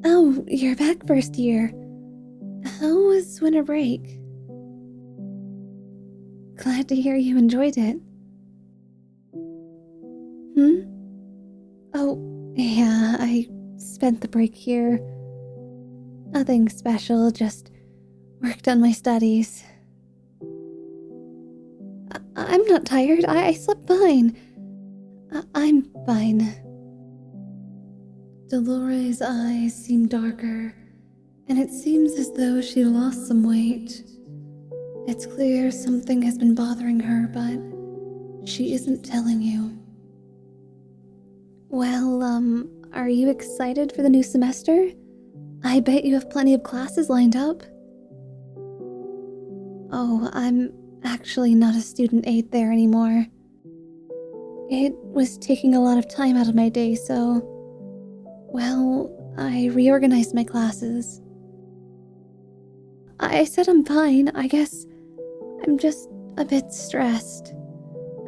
Oh, you're back first year. How was winter break? Glad to hear you enjoyed it. Oh, yeah, I spent the break here. Nothing special, just worked on my studies. I'm not tired. I slept fine. I'm fine. Dolorae's eyes seem darker, and it seems as though she lost some weight. It's clear something has been bothering her, but she isn't telling you. Well, are you excited for the new semester? I bet you have plenty of classes lined up. Oh, I'm actually not a student aide there anymore. It was taking a lot of time out of my day, so... Well, I reorganized my classes. I said I'm fine. I guess I'm just a bit stressed.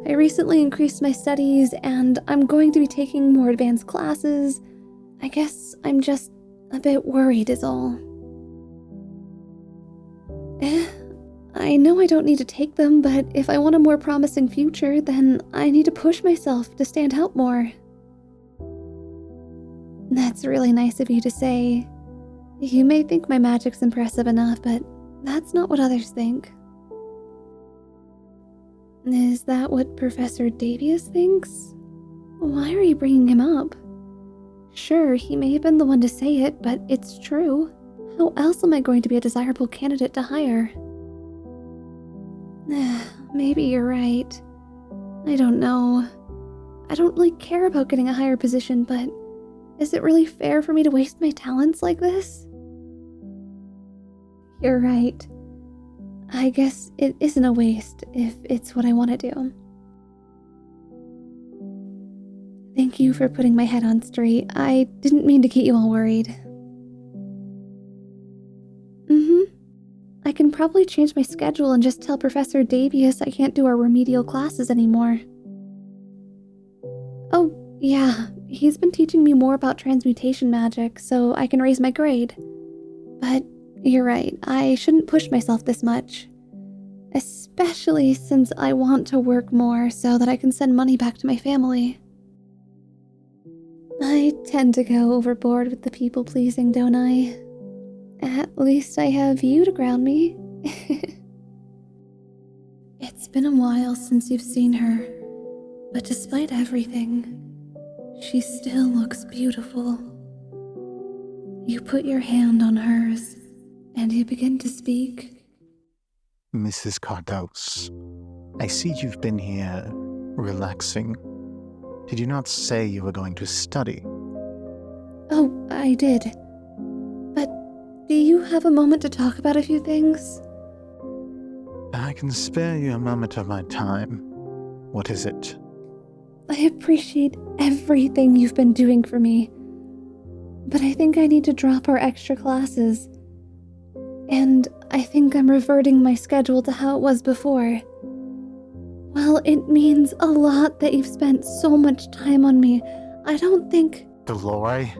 I recently increased my studies, and I'm going to be taking more advanced classes. I guess I'm just a bit worried is all. I know I don't need to take them, but if I want a more promising future, then I need to push myself to stand out more. That's really nice of you to say. You may think my magic's impressive enough, but that's not what others think. Is that what Professor Davius thinks? Why are you bringing him up? Sure, he may have been the one to say it, but it's true. How else am I going to be a desirable candidate to hire? Maybe you're right. I don't know. I don't really care about getting a higher position, but is it really fair for me to waste my talents like this? You're right. I guess it isn't a waste if it's what I want to do. Thank you for putting my head on straight. I didn't mean to get you all worried. I can probably change my schedule and just tell Professor Davius I can't do our remedial classes anymore. Oh, yeah, he's been teaching me more about transmutation magic so I can raise my grade. But you're right, I shouldn't push myself this much. Especially since I want to work more so that I can send money back to my family. I tend to go overboard with the people-pleasing, don't I? At least I have you to ground me. It's been a while since you've seen her, but despite everything, she still looks beautiful. You put your hand on hers, and you begin to speak. Mrs. Cardos, I see you've been here relaxing. Did you not say you were going to study? Oh, I did. But do you have a moment to talk about a few things? I can spare you a moment of my time. What is it? I appreciate everything you've been doing for me, but I think I need to drop our extra classes. And I think I'm reverting my schedule to how it was before. Well, it means a lot that you've spent so much time on me. I don't think... Dolorae,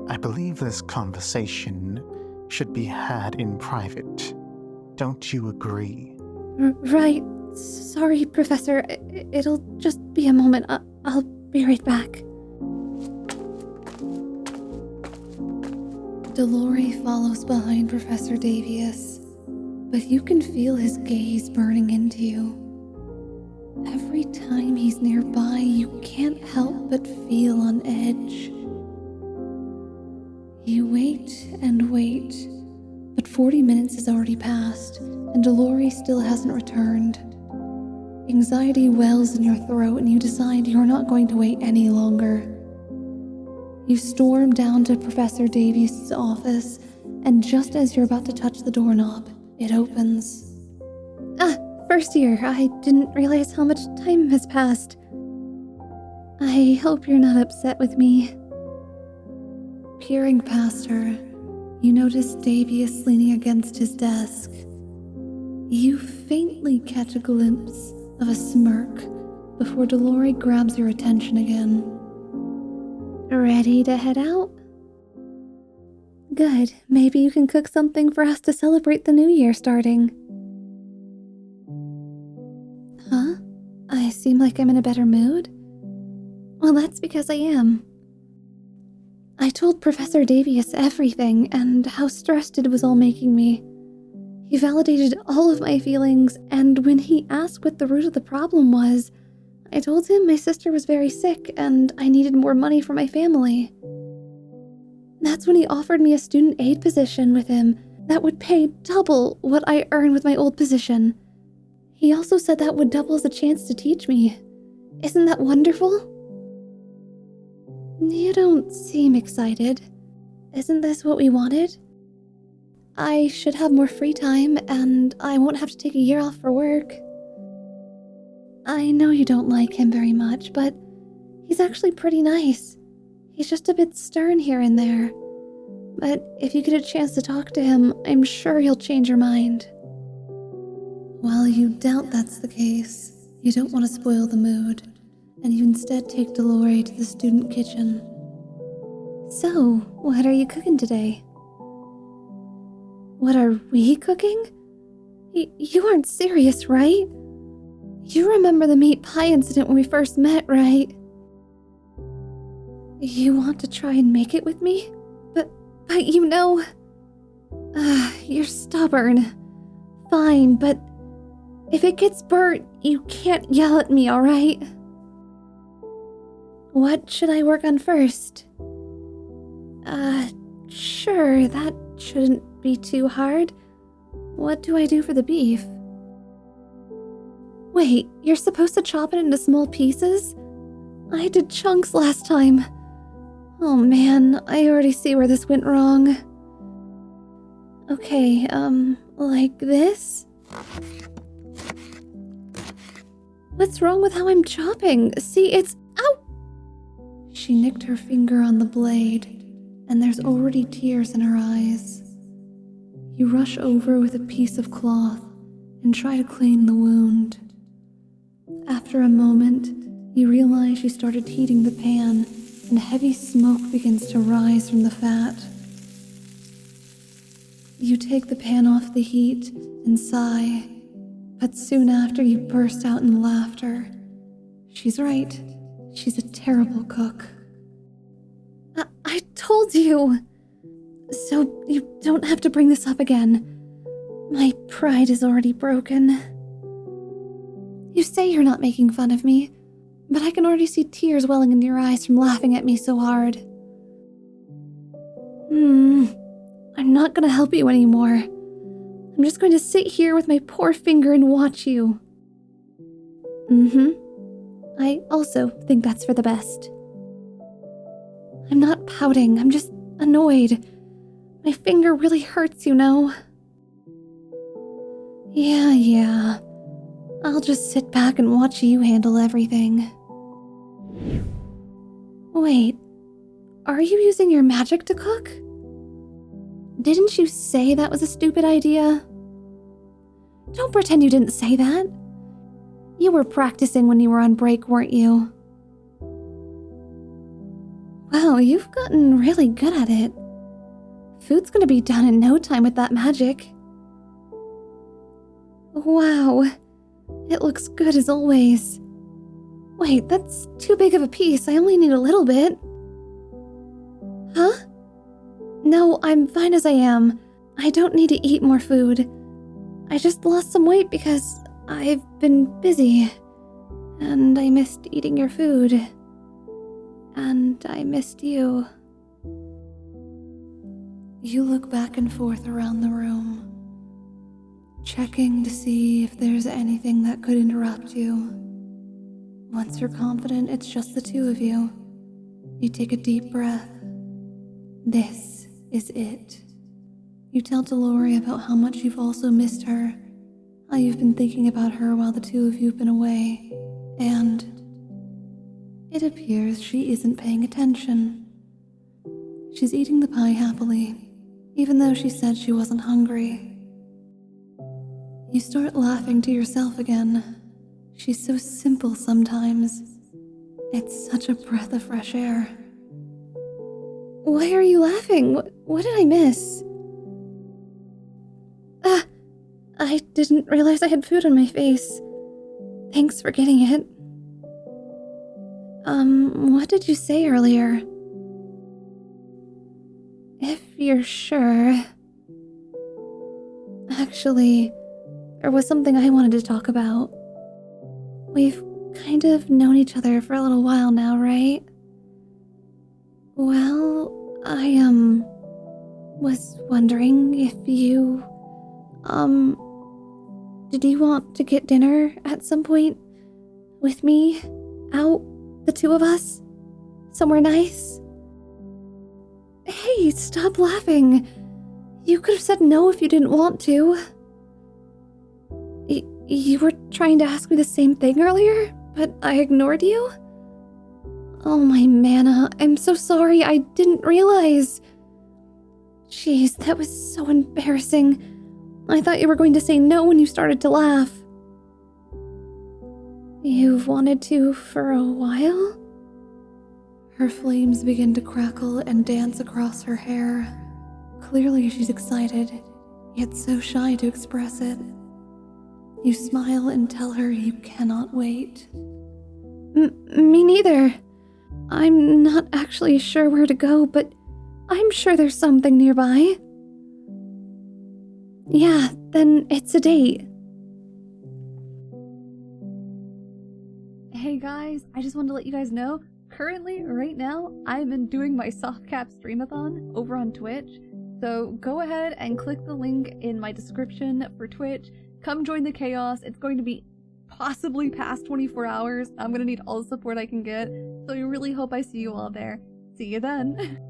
I believe this conversation should be had in private. Don't you agree? Right. Sorry, Professor. It'll just be a moment. I'll be right back. Dolorae follows behind Professor Davius, but you can feel his gaze burning into you. Every time he's nearby, you can't help but feel on edge. You wait and wait, but 40 minutes has already passed, and Dolorae still hasn't returned. Anxiety wells in your throat, and you decide you're not going to wait any longer. You storm down to Professor Davius' office, and just as you're about to touch the doorknob, it opens. First year, I didn't realize how much time has passed. I hope you're not upset with me. Peering past her, you notice Davius leaning against his desk. You faintly catch a glimpse of a smirk before Dolorae grabs your attention again. Ready to head out? Good. Maybe you can cook something for us to celebrate the new year starting. Huh? I seem like I'm in a better mood? Well, that's because I am. I told Professor Davius everything and how stressed it was all making me. He validated all of my feelings, and when he asked what the root of the problem was, I told him my sister was very sick and I needed more money for my family. That's when he offered me a student aid position with him that would pay double what I earn with my old position. He also said that would double as a chance to teach me. Isn't that wonderful? You don't seem excited. Isn't this what we wanted? I should have more free time, and I won't have to take a year off for work. I know you don't like him very much, but he's actually pretty nice. He's just a bit stern here and there. But if you get a chance to talk to him, I'm sure he'll change your mind. While you doubt that's the case, you don't want to spoil the mood, and you instead take Dolorae to the student kitchen. So, what are you cooking today? What are we cooking? You aren't serious, right? You remember the meat pie incident when we first met, right? You want to try and make it with me? But you know... you're stubborn. Fine, but if it gets burnt, you can't yell at me, alright? What should I work on first? Sure, that shouldn't be too hard. What do I do for the beef? Wait, you're supposed to chop it into small pieces? I did chunks last time. Oh man, I already see where this went wrong. Okay, like this? What's wrong with how I'm chopping? See, it's... Ow! She nicked her finger on the blade, and there's already tears in her eyes. You rush over with a piece of cloth and try to clean the wound. After a moment, you realize you started heating the pan, and heavy smoke begins to rise from the fat. You take the pan off the heat and sigh, but soon after you burst out in laughter. She's right. She's a terrible cook. I told you! So you don't have to bring this up again. My pride is already broken. You say you're not making fun of me, but I can already see tears welling in your eyes from laughing at me so hard. I'm not gonna help you anymore. I'm just going to sit here with my poor finger and watch you. I also think that's for the best. I'm not pouting, I'm just annoyed. My finger really hurts, you know. Yeah. I'll just sit back and watch you handle everything. Wait, are you using your magic to cook? Didn't you say that was a stupid idea? Don't pretend you didn't say that. You were practicing when you were on break, weren't you? Wow, you've gotten really good at it. Food's gonna be done in no time with that magic. Wow, it looks good as always. Wait, that's too big of a piece. I only need a little bit. Huh? No, I'm fine as I am. I don't need to eat more food. I just lost some weight because I've been busy. And I missed eating your food. And I missed you. You look back and forth around the room, checking to see if there's anything that could interrupt you. Once you're confident it's just the two of you, you take a deep breath. This is it. You tell Dolorae about how much you've also missed her, how you've been thinking about her while the two of you have been away, and it appears she isn't paying attention. She's eating the pie happily, even though she said she wasn't hungry. You start laughing to yourself again. She's so simple sometimes. It's such a breath of fresh air. Why are you laughing? What did I miss? Ah, I didn't realize I had food on my face. Thanks for getting it. What did you say earlier? If you're sure... Actually, there was something I wanted to talk about. We've kind of known each other for a little while now, right? Well, I, was wondering if you, did you want to get dinner at some point? With me? Out? The two of us? Somewhere nice? Hey, stop laughing. You could have said no if you didn't want to. You were trying to ask me the same thing earlier, but I ignored you? Oh my mana, I'm so sorry, I didn't realize. Jeez, that was so embarrassing. I thought you were going to say no when you started to laugh. You've wanted to for a while? Her flames begin to crackle and dance across her hair. Clearly she's excited, yet so shy to express it. You smile and tell her you cannot wait. Me neither. I'm not actually sure where to go, but I'm sure there's something nearby. Yeah, then it's a date. Hey guys, I just wanted to let you guys know, currently, right now, I've been doing my soft cap streamathon over on Twitch. So go ahead and click the link in my description for Twitch. Come join the chaos. It's going to be possibly past 24 hours. I'm gonna need all the support I can get. So I really hope I see you all there. See you then.